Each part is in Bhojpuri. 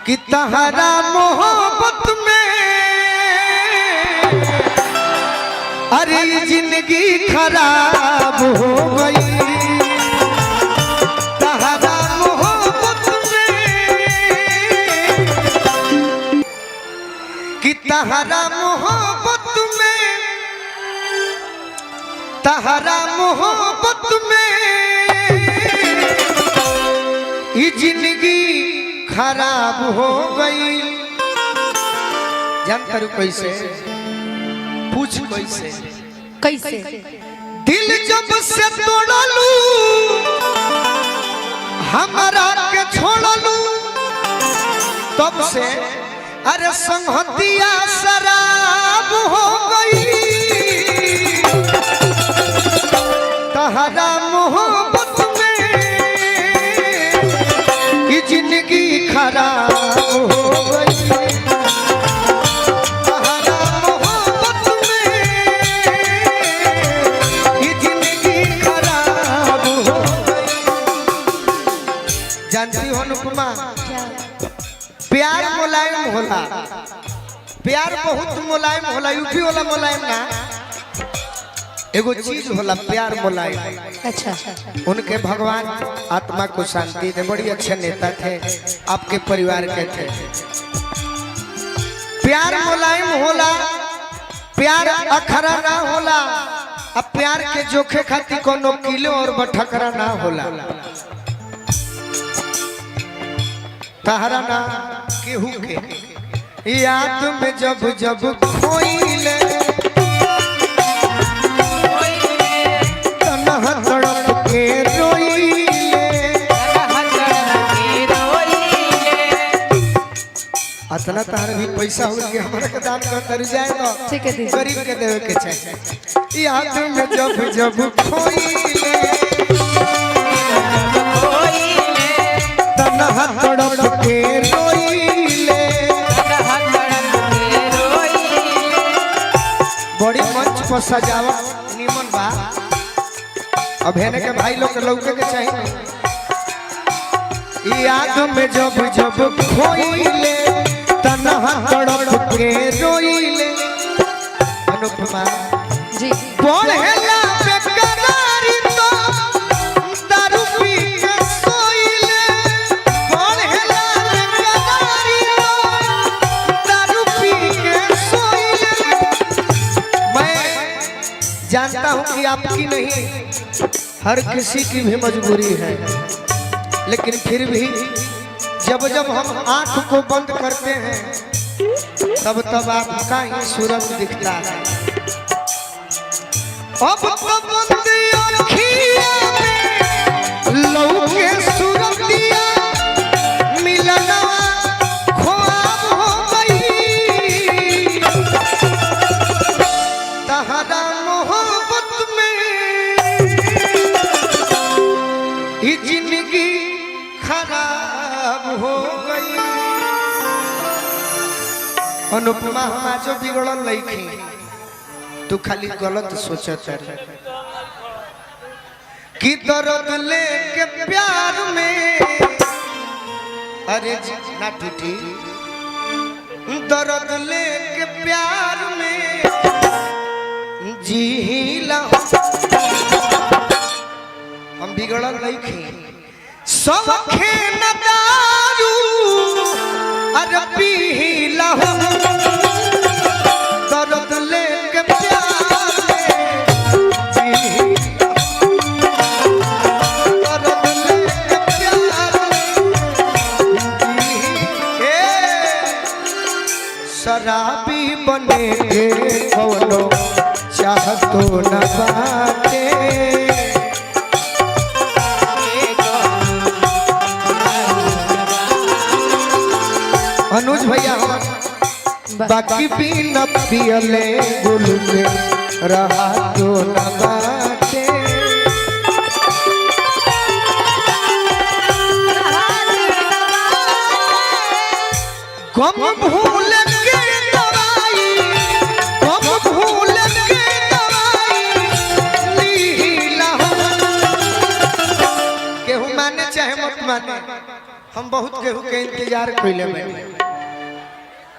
कि तहरा मोहब्बत में अरे जिंदगी खराब हो गई। तहरा मोहब्बत में कि तहरा मोहब्बत में तहरा मोहब्बत में ये जिंदगी खराब हो गई। जान करू कैसे पूछ कैसे कैसे दिल जब से तोड़लू हमारा के छोड़लू तब से अरे संहतिया शराब हो गई। तहरा मोहब्बत में ये जिंदगी खराब हो गई। तहरा मोहब्बत में ये जिंदगी खराब हो गई। जानती हो अनुपमा प्यार मुलायम होला, प्यार बहुत मुलायम होला। यूपी वाला मुलायम ना एगो चीज होला प्यार मुलायम। अच्छा उनके भगवान आत्मा को शांति दे, बड़ी अच्छे नेता थे, आपके परिवार के थे। प्यार मुलायम होला, प्यार अखरा ना होला। अब प्यार के जोखे खाती कोनो किलो और बठकरा ना होला। तहरा ना केहू के याद में जब जब खोइले अतना तार भी पैसा हो गया हमारा के दान कर जाए तो ठीक है गरीब के देवे के चाहिए। याद में जब जब खोइले तन्हा तड़प के रोइले। बड़ी मंच पर सजावट निमन बा। अब है के भाई लोग के लौके के चाहिए। याद में जब जब खोइले तन्हा तड़प के रोइले। अनुपमा जी पढ़ेला बेकरारी तो दारू पी के सोइले। पढ़ेला बेकरारी तो दारू पी के सोइले। मैं जानता हूँ कि आपकी नहीं हर किसी की भी मजबूरी है, लेकिन फिर भी जब जब हम आंख को बंद करते हैं तब तब आपका ही सूरज दिखता है। अब तो बंद आँखियों में लौके सूरतिया मिलना ख्वाब हो गई। तहरा मोहब्बत में ये जिंदगी खराब हो गई। अनुपमा हम आज बिगड़ल लईखी, तू खाली गलत सोचत है कि दर्द लेके प्यार में अरे ना टूटी। दर्द लेके प्यार में जीला हम बिगड़ल लईखी। सौखे न दारू अरे पीला दर्द लेके प्यार में जीला। दर्द लेके प्यार में शराबी बने के कौनो चाहतो न बाटे। अनुज भैया बाकी भी न पियले गुल में रहा तो न बाटे। गम भूल के दवाई, गम भूल के दवाई लीला। केहू माने चाहे मत माने हम बहुत केहू के इंतजार कइले बानी,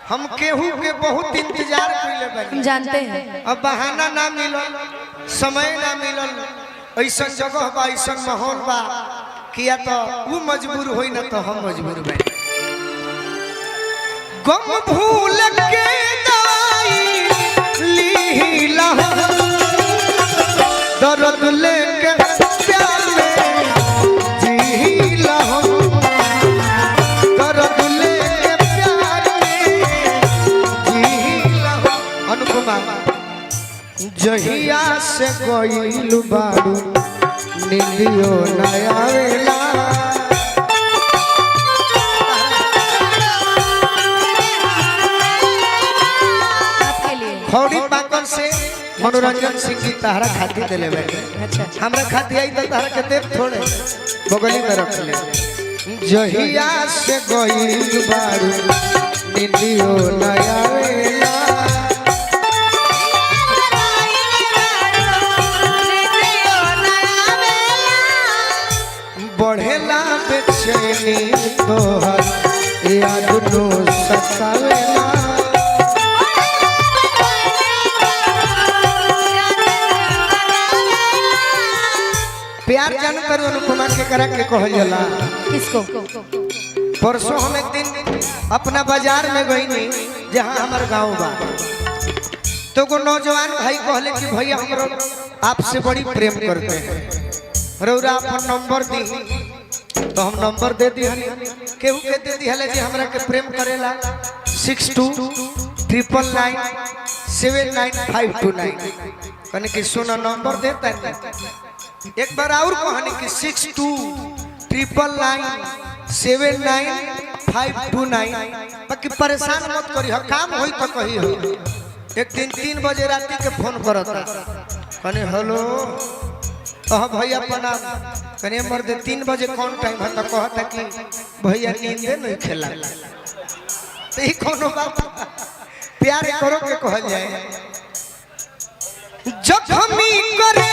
हम केहू के बहुत इंतजार कइले बानी। हम जानते हैं अब बहाना ना मिलल, समय ना मिलल, ऐसा जगह बा, ऐसा माहौल बा किया तो वो मजबूर होई ना तो हम मजबूर बानी। गम भूल के दवाई लीला दर्द लेके प्यार में जीला दर्द लेके प्यार में जीला। अनुपमा जहिया से गइल बारू नीलियो नया वेला खौड़ी पाकल से मनोरंजन सिंह की तहरा खाती दिले बैठे। अच्छा हमरा खाती आई तो तहरा के देव थोड़े बगली में रख ले। जहिया से गइल बारू नीलियो नया वेला बढ़ेला बेचैनी तोहर याद नो सतावेला। प्यार जान करो अनुपमा के करा के कहल जाला किसको? परसों हम एक दिन अपना बाजार में गई नहीं जहाँ हमारे गांव बा, तो को नौजवान भाई कहले कि भैया हमरो आपसे बड़ी प्रेम करते हैं, रौरा अपन नंबर दी। तो हम नंबर दे दी, केहू के दे दी हले जी हमरा के प्रेम करेला 6299979529 कने कि सोना नंबर देता है। एक बार और कहानी कि 6299979529। बाकी परेशान मत करी, काम होई तो कही हो। एक दिन 3 बजे राती के फोन करता कने हेलो हाँ भैया प्रणाम कने मर्द 3 बजे कौन टाइम है तो कहता कि भैया नींदे नहीं खेला। तो ही कोनो बात प्यार करो के कहल जाए जखमी करे